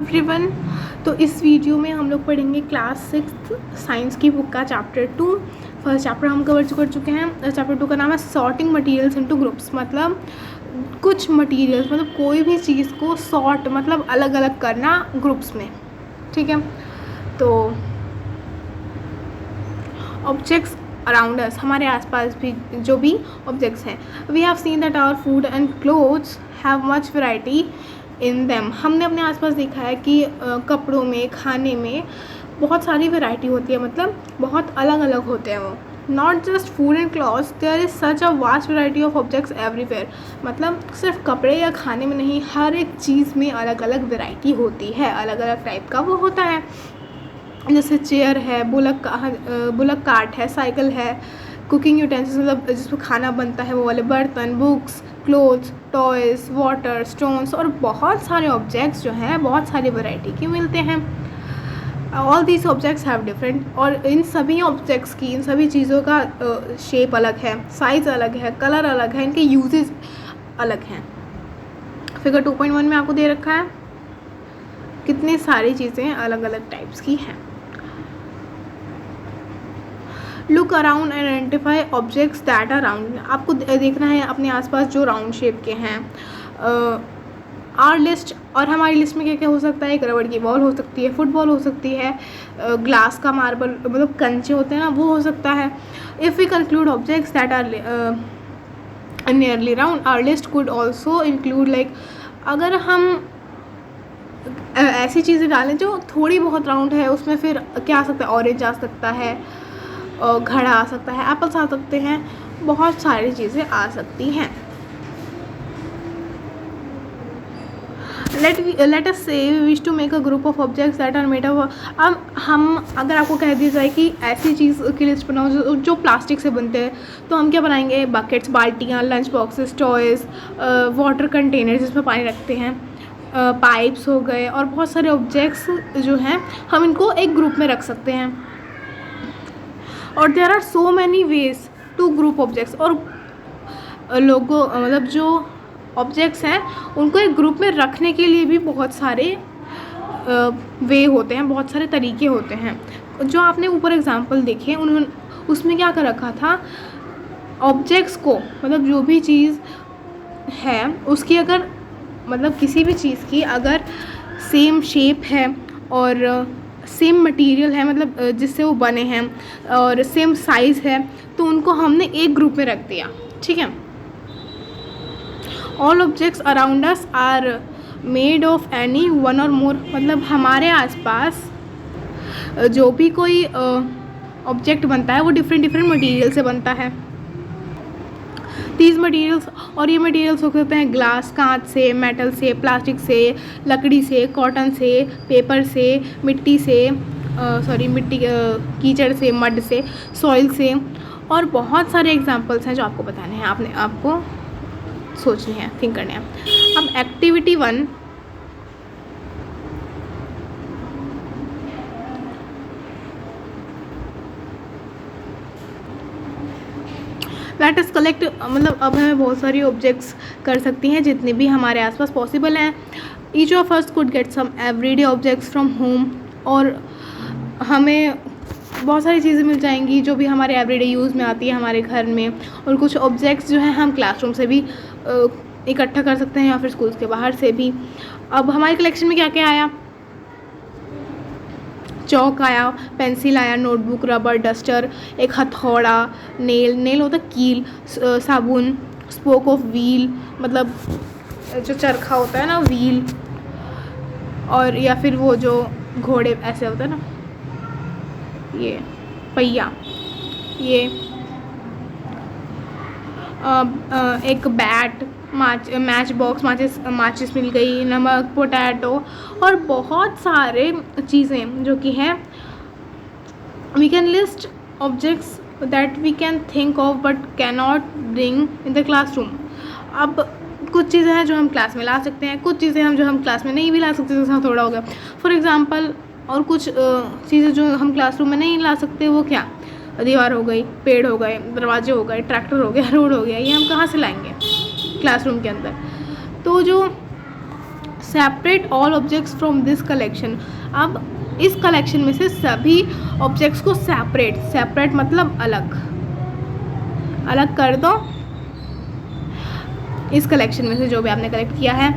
Everyone, तो इस video में हम लोग पढ़ेंगे क्लास 6 साइंस की बुक का चैप्टर 2। फर्स्ट चैप्टर हम कवर कर चुके हैं। चैप्टर 2 का नाम है सॉर्टिंग मटेरियल्स इनटू ग्रुप्स। मतलब कुछ मटेरियल्स, मतलब कोई भी चीज़ को सॉर्ट मतलब अलग अलग करना ग्रुप्स में। ठीक है, तो ऑब्जेक्ट्स अराउंड अस, हमारे आसपास भी जो भी ऑब्जेक्ट्स हैं। We have seen that our food and clothes have much variety in them. हमने अपने आसपास देखा है कि कपड़ों में, खाने में बहुत सारी वैरायटी होती है, मतलब बहुत अलग अलग होते हैं वो। Not just food and clothes, there is such a vast variety of objects everywhere. मतलब सिर्फ कपड़े या खाने में नहीं, हर एक चीज़ में अलग अलग वैरायटी होती है, अलग अलग टाइप का वो होता है। जैसे चेयर है, बुलक कार्ट है, साइकिल है, कुकिंग यूटेंसिल्स मतलब जिसमें खाना बनता है वो वाले बर्तन, books, clothes, toys, water, stones और बहुत सारे ऑब्जेक्ट्स जो हैं बहुत सारी वैरायटी के मिलते हैं। All these objects have different, और इन सभी ऑब्जेक्ट्स की, इन सभी चीज़ों का शेप अलग है, साइज़ अलग है, कलर अलग है, इनके यूजेस अलग हैं। फिगर 2.1 में आपको दे रखा है कितनी सारी चीज़ें अलग अलग टाइप्स की हैं। Look around and identify objects that are round. आपको देखना है अपने आसपास जो राउंड शेप के हैं। आर लिस्ट, और हमारी लिस्ट में क्या क्या हो सकता है? एक रबड़ की बॉल हो सकती है, फुटबॉल हो सकती है, ग्लास का मार्बल मतलब कंचे होते हैं ना, वो हो सकता है। If we conclude objects that are nearly round, our list could also include like, अगर हम ऐसी चीज़ें डालें जो थोड़ी बहुत राउंड है, उसमें फिर क्या आ सकता है? ऑरेंज आ सकता है, घड़ा आ सकता है, एप्पल्स आ सकते हैं, बहुत सारी चीज़ें आ सकती हैं। Let us see we wish to make a group of objects that are made of. अब हम, अगर आपको कह दिया जाए कि ऐसी चीज़ की लिस्ट बनाओ जो प्लास्टिक से बनते हैं, तो हम क्या बनाएंगे? बकेट्स, बाल्टियाँ, lunch boxes, toys, water container जिसमें पानी रखते हैं, पाइप्स हो गए, और बहुत सारे ऑब्जेक्ट्स जो हैं हम इनको एक ग्रुप में रख सकते हैं। और there are so many ways to group objects, और लोगों मतलब जो ऑब्जेक्ट्स हैं उनको एक ग्रुप में रखने के लिए भी बहुत सारे वे होते हैं, बहुत सारे तरीके होते हैं। जो आपने ऊपर एग्जांपल देखे उन्होंने उसमें क्या कर रखा था? ऑब्जेक्ट्स को, मतलब जो भी चीज़ है उसकी, अगर मतलब किसी भी चीज़ की अगर सेम शेप है और सेम मटेरियल है, मतलब जिससे वो बने हैं, और सेम साइज़ है, तो उनको हमने एक ग्रुप में रख दिया। ठीक है। All objects around us are made of any one or more, मतलब हमारे आसपास जो भी कोई ऑब्जेक्ट बनता है वो डिफरेंट डिफरेंट मटेरियल से बनता है। दीज मटेरियल्स, और ये मटेरियल्स हो सकते हैं ग्लास, कांच से, मेटल से, प्लास्टिक से, लकड़ी से, कॉटन से, पेपर से, मिट्टी से, मिट्टी कीचड़ से, मड से, सॉइल से, और बहुत सारे एग्जांपल्स हैं जो आपको बताने हैं, आपको सोचनी है, थिंक करने हैं। अब एक्टिविटी 1, लेट अस कलेक्ट, मतलब अब हमें बहुत सारी ऑब्जेक्ट्स कर सकती हैं जितने भी हमारे आसपास पॉसिबल हैं। Each of us could get some everyday objects from home, और हमें बहुत सारी चीज़ें मिल जाएंगी जो भी हमारे एवरीडे यूज़ में आती है हमारे घर में। और कुछ ऑब्जेक्ट्स जो हैं हम क्लासरूम से भी इकट्ठा कर सकते हैं, या फिर स्कूल के बाहर से भी। अब हमारी कलेक्शन में क्या क्या आया? चौक आया, पेंसिल आया, नोटबुक, रबर, डस्टर, एक हथौड़ा, नेल होता है कील, साबुन, स्पोक ऑफ व्हील मतलब जो चरखा होता है ना, व्हील, और या फिर वो जो घोड़े ऐसे होता है ना, ये पहिया, ये एक बैट, मैच बॉक्स, माचिस मिल गई, नमक, पोटैटो, और बहुत सारे चीज़ें जो कि हैं। We can list objects that we can think of but can not bring in the classroom. अब कुछ चीज़ें हैं जो हम क्लास में ला सकते हैं, कुछ चीज़ें हम क्लास में नहीं भी ला सकते, जैसे थोड़ा हो गया फॉर एग्ज़ाम्पल। और कुछ चीज़ें जो हम क्लासरूम में नहीं ला सकते, वो क्या? दीवार हो गई, पेड़ हो गए, दरवाजे हो गए, ट्रैक्टर हो गया, रोड हो गया, ये हम कहाँ से लाएंगे क्लासरूम के अंदर? तो जो separate all objects from this collection. अब इस कलेक्शन में से सभी ऑब्जेक्ट्स को सेपरेट मतलब अलग कर दो। इस कलेक्शन में से जो भी आपने कलेक्ट किया है,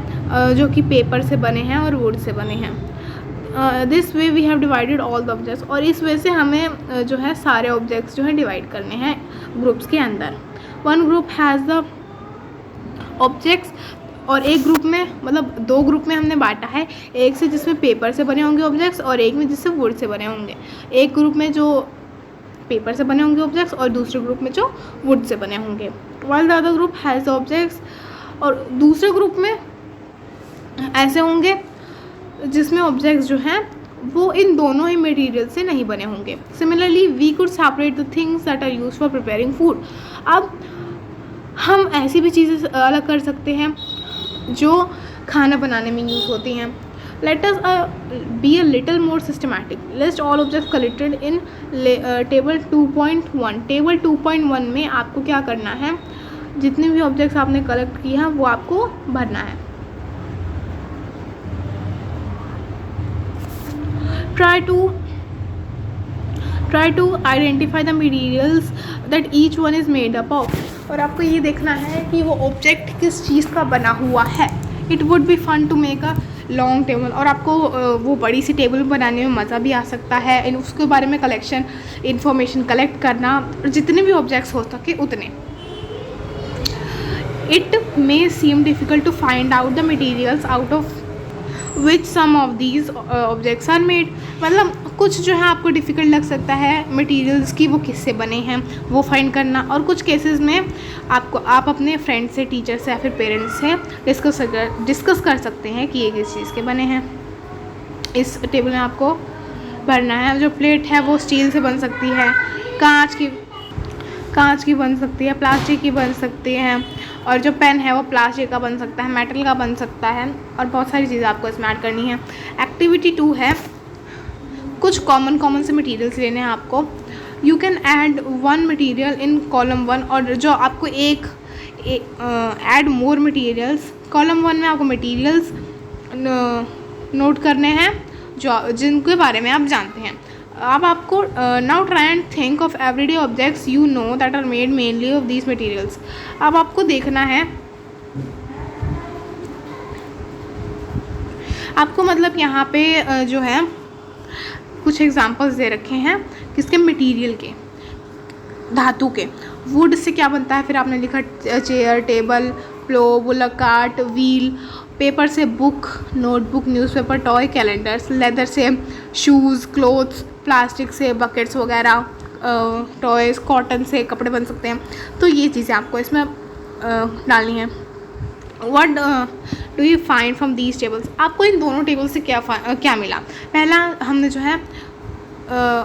जो कि पेपर से बने हैं और वुड से बने हैं। This way we have divided all the objects, और इस वजह से हमें जो है सारे ऑब्जेक्ट्स जो है डिवाइड करने हैं ग्रुप्स के अंदर। One group has the objects, और एक ग्रुप में मतलब 2 ग्रुप में हमने बांटा है, एक से जिसमें पेपर से बने होंगे ऑब्जेक्ट्स और एक में जिससे वुड से बने होंगे। एक ग्रुप में जो पेपर से बने होंगे ऑब्जेक्ट्स और दूसरे ग्रुप में जो वुड से बने होंगे। while the other group has the objects, और दूसरे ग्रुप में ऐसे होंगे जिसमें ऑब्जेक्ट्स जो हैं वो इन दोनों ही मटेरियल से नहीं बने होंगे। Similarly we could separate the things that are used for preparing food. अब हम ऐसी भी चीज़ें अलग कर सकते हैं जो खाना बनाने में यूज़ होती हैं। Let us be a little more systematic. List all objects collected in table 2.1. Table 2.1 में आपको क्या करना है, जितने भी ऑब्जेक्ट्स आपने कलेक्ट किए हैं वो आपको भरना है। Try to identify the materials that each one is made up of. और आपको ये देखना है कि वो ऑब्जेक्ट किस चीज़ का बना हुआ है। It would be fun to make a long table, और आपको वो बड़ी सी टेबल बनाने में मज़ा भी आ सकता है। उसके बारे में इंफॉर्मेशन कलेक्ट करना, और जितने भी ऑब्जेक्ट्स हो सके उतने। It may seem difficult to find out the materials out of which some of these objects are made. मतलब कुछ जो है आपको डिफ़िकल्ट लग सकता है मटेरियल्स की वो किससे बने हैं वो फाइंड करना, और कुछ केसेस में आप अपने फ्रेंड से, टीचर से या फिर पेरेंट्स से डिस्कस कर सकते हैं कि ये किस चीज़ के बने हैं। इस टेबल में आपको भरना है। जो प्लेट है वो स्टील से बन सकती है, कांच की बन सकती है, प्लास्टिक की बन सकती है, और जो पेन है वो प्लास्टिक का बन सकता है, मेटल का बन सकता है, और बहुत सारी चीज़ें आपको इसमें ऐड करनी है। एक्टिविटी 2 है कुछ कॉमन से मटेरियल्स लेने हैं आपको। You can add 1 material in column 1, और जो आपको ऐड मोर मटेरियल्स। कॉलम 1 में आपको मटेरियल्स नोट करने हैं जिनके बारे में आप जानते हैं। अब आपको now try and think of everyday objects you know that are made mainly of these materials. अब आपको देखना है, आपको मतलब यहाँ पे जो है कुछ एग्जांपल्स दे रखे हैं किसके, मटेरियल के, धातु के। वुड से क्या बनता है, फिर आपने लिखा चेयर, टेबल, प्लो, बुलक कार्ट, व्हील। पेपर से book, notebook, newspaper, toy, calendars. Leather से शूज़, क्लोथ्स। प्लास्टिक से बकेट्स वगैरह, टॉयज़। कॉटन से कपड़े बन सकते हैं। तो ये चीज़ें आपको इसमें डालनी है। What do you find from these tables? आपको इन दोनों टेबल से क्या मिला। पहला हमने जो है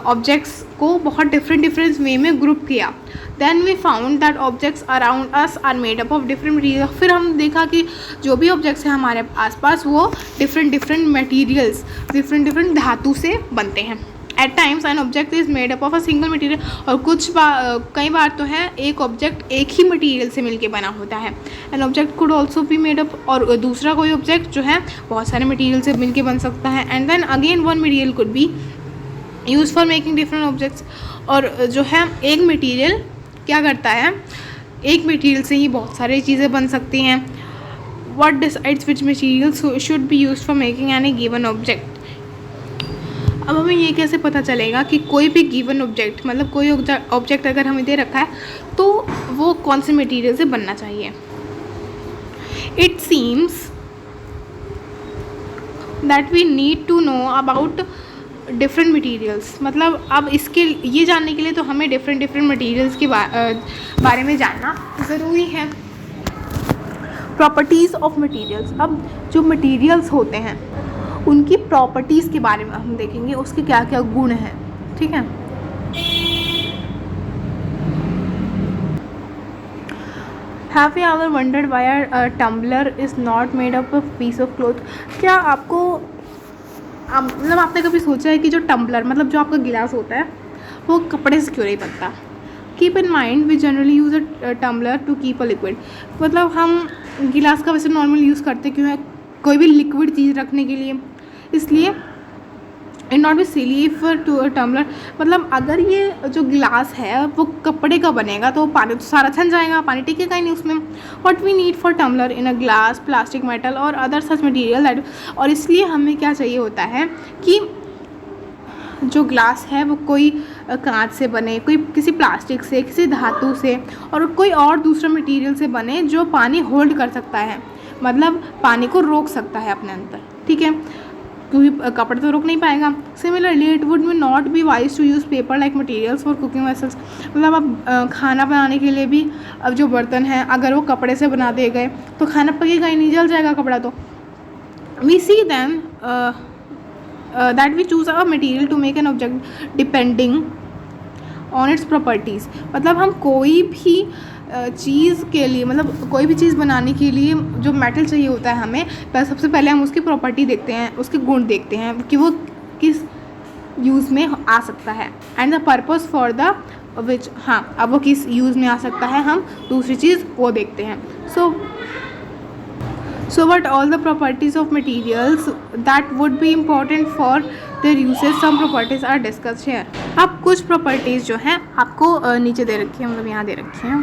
ऑब्जेक्ट्स को बहुत डिफरेंट वे में ग्रुप किया। Then we found that objects around us are made up of different material. फिर हम देखा कि जो भी ऑब्जेक्ट्स हैं हमारे आसपास वो डिफरेंट मटीरियल्स, डिफरेंट धातु से बनते हैं। At times an object is made up of a single material, और कई बार तो है एक ऑब्जेक्ट एक ही मटीरियल से मिलके बना होता है। An object could also be made up, और दूसरा कोई ऑब्जेक्ट जो है बहुत सारे मटीरियल से मिलके बन सकता है। And then again one material could be use for making different objects. और जो है एक मटीरियल क्या करता है, एक मटीरियल से ही बहुत सारी चीज़ें बन सकती हैं। What decides which materials should be use for making any given object. अब हमें ये कैसे पता चलेगा कि कोई भी गिवन ऑब्जेक्ट, मतलब कोई ऑब्जेक्ट अगर हमें दे रखा है तो वो कौन से मटेरियल से बनना चाहिए। It seems that we need to know about different materials. मतलब अब इसके ये जानने के लिए तो हमें डिफरेंट मटीरियल्स के बारे में जानना ज़रूरी है। Properties of materials. अब जो मटीरियल्स होते हैं उनकी प्रॉपर्टीज़ के बारे में हम देखेंगे, उसके क्या क्या गुण हैं। ठीक है, have you ever wondered why a tumbler is not made up of piece of cloth. क्या आपको मतलब आपने कभी सोचा है कि जो टम्बलर मतलब जो आपका गिलास होता है वो कपड़े से क्यों नहीं बनता। Keep in mind we generally use a tumbler to keep a liquid. मतलब हम गिलास का वैसे नॉर्मल यूज़ करते क्यों है, कोई भी लिक्विड चीज़ रखने के लिए। इसलिए it not be silly for to tumbler, मतलब अगर ये जो गिलास है वो कपड़े का बनेगा तो पानी तो सारा छन जाएगा, पानी टिकेगा ही नहीं उसमें। What we need for tumbler in a glass, plastic, metal और अदर सच मटीरियल दैट, और इसलिए हमें क्या चाहिए होता है कि जो ग्लास है वो कोई कांच से बने, कोई किसी प्लास्टिक से, किसी धातु से, और कोई और दूसरा मटेरियल से बने जो पानी होल्ड कर सकता है, मतलब पानी को रोक सकता है अपने अंदर, ठीक है, क्योंकि कपड़े तो रोक नहीं पाएगा। Similarly it would be not be wise to use paper like materials for cooking vessels, मतलब अब खाना बनाने के लिए भी अब जो बर्तन हैं अगर वो कपड़े से बना दिए गए तो खाना पकेगा ही नहीं, जल जाएगा कपड़ा। तो we see then that we choose a material to make an object depending on its properties, मतलब हम कोई भी चीज़ के लिए, मतलब कोई भी चीज़ बनाने के लिए जो मेटल चाहिए होता है हमें, सबसे पहले हम उसकी प्रॉपर्टी देखते हैं, उसके गुण देखते हैं कि वो किस यूज़ में आ सकता है, and the purpose for the which, हाँ अब वो किस यूज़ में आ सकता है, हम दूसरी चीज़ वो देखते हैं। So what all the properties of materials that would be important for their usage, some properties are discussed here। अब कुछ properties जो हैं आपको नीचे दे रखी है, मतलब यहाँ दे रखी हैं।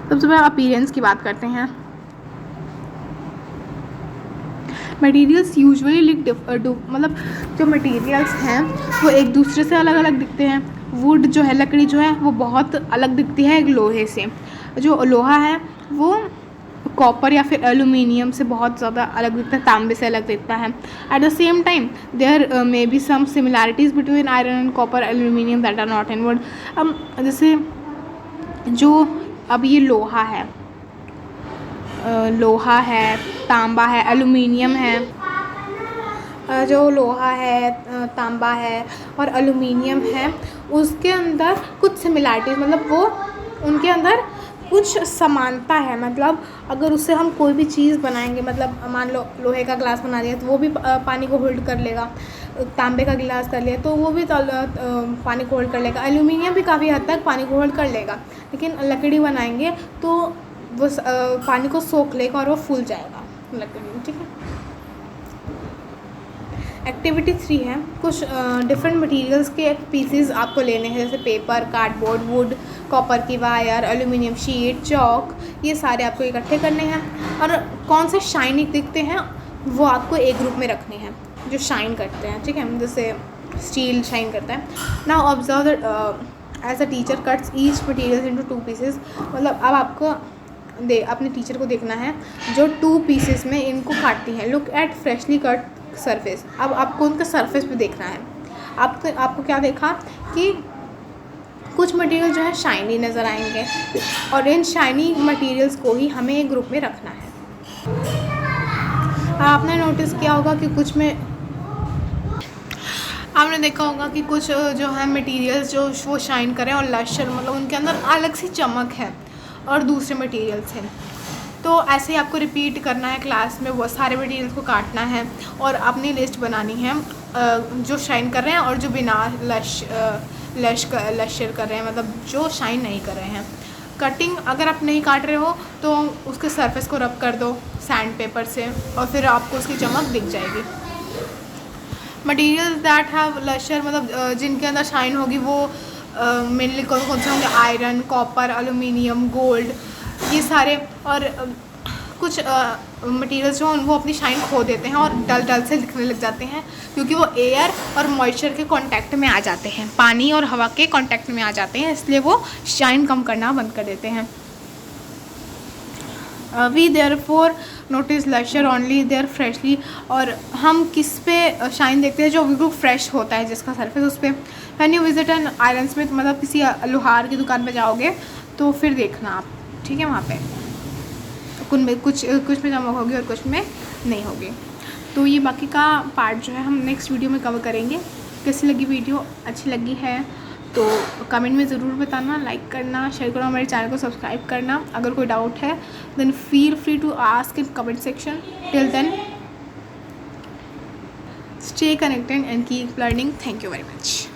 सबसे पहले अपीयरेंस की बात करते हैं। मटीरियल्स यूजुअली मतलब जो मटीरियल्स हैं वो एक दूसरे से अलग अलग दिखते हैं। वुड जो है, लकड़ी जो है वो बहुत अलग दिखती है एक लोहे से, जो लोहा है वो कॉपर या फिर एल्यूमिनियम से बहुत ज़्यादा अलग दिखता है, तांबे से अलग दिखता है। At the same time there may be some similarities between iron and copper aluminium that are not in wood. अब जैसे जो अब ये लोहा है, तांबा है, एल्यूमिनियम है, जो लोहा है, तांबा है और एल्यूमिनियम है, उसके अंदर कुछ सिमिलैरिटीज़, मतलब वो उनके अंदर कुछ समानता है। मतलब अगर उससे हम कोई भी चीज़ बनाएंगे, मतलब मान लो लोहे का गिलास बना दिया तो वो भी पानी को होल्ड कर लेगा, तांबे का गिलास कर लिया तो वो भी पानी को होल्ड कर लेगा, एल्यूमिनियम भी काफ़ी हद तक पानी को होल्ड कर लेगा। लेकिन लकड़ी बनाएंगे तो वो पानी को सोख लेगा और वो फूल जाएगा लकड़ी, ठीक है। एक्टिविटी 3 है, कुछ डिफरेंट मटेरियल्स के पीसेस आपको लेने हैं, जैसे पेपर, कार्डबोर्ड, वुड, कॉपर की वायर, एल्यूमिनियम शीट, चॉक, ये सारे आपको इकट्ठे करने हैं और कौन से शाइनी दिखते हैं वो आपको एक ग्रुप में रखने हैं जो शाइन करते हैं, ठीक है, जैसे स्टील शाइन करता है। Now observe as a teacher cuts each material into 2 pieces, मतलब अब आपको अपने टीचर को देखना है जो 2 पीसेस में इनको काटती हैं। Look at freshly cut surface, अब आपको उनका सरफेस भी देखना है। आपको क्या देखा कि कुछ मटेरियल जो है शाइनी नज़र आएंगे और इन शाइनी मटेरियल्स को ही हमें एक ग्रुप में रखना है। आपने नोटिस किया होगा कि कुछ में आपने देखा होगा कि कुछ जो है मटेरियल्स जो वो शाइन करें और लश्यर, मतलब उनके अंदर अलग सी चमक है और दूसरे मटेरियल्स हैं। तो ऐसे ही आपको रिपीट करना है क्लास में, वो सारे मटेरियल्स को काटना है और अपनी लिस्ट बनानी है जो शाइन कर रहे हैं और जो बिना लश्यर कर रहे हैं, मतलब जो शाइन नहीं कर रहे हैं। कटिंग अगर आप नहीं काट रहे हो तो उसके सरफेस को रब कर दो सैंड पेपर से और फिर आपको उसकी चमक दिख जाएगी। मटेरियल्स दैट हैव लश्यर, मतलब जिनके अंदर शाइन होगी वो मेनली कौन से होंगे, आयरन, कॉपर, एल्यूमिनियम, गोल्ड, ये सारे। और कुछ मटेरियल्स जो वो अपनी शाइन खो देते हैं और डल से दिखने लग जाते हैं क्योंकि वो एयर और मॉइस्चर के कांटेक्ट में आ जाते हैं, पानी और हवा के कांटेक्ट में आ जाते हैं, इसलिए वो शाइन कम करना बंद कर देते हैं। We therefore notice lusher only there freshly, और हम किस पे शाइन देखते हैं, जो बिल्कुल फ्रेश होता है जिसका सरफेस उस पर। When you visit an iron Smith, मतलब किसी लोहार की दुकान पे जाओगे तो फिर देखना आप, ठीक है, वहाँ पे कुछ में चमक होगी और कुछ में नहीं होगी। तो ये बाकी का पार्ट जो है हम नेक्स्ट वीडियो में कवर करेंगे। कैसी लगी वीडियो, अच्छी लगी है तो कमेंट में ज़रूर बताना, लाइक करना, शेयर करना, हमारे चैनल को सब्सक्राइब करना। अगर कोई डाउट है then feel free to ask in comment section. Till then stay connected and keep learning. Thank you very much.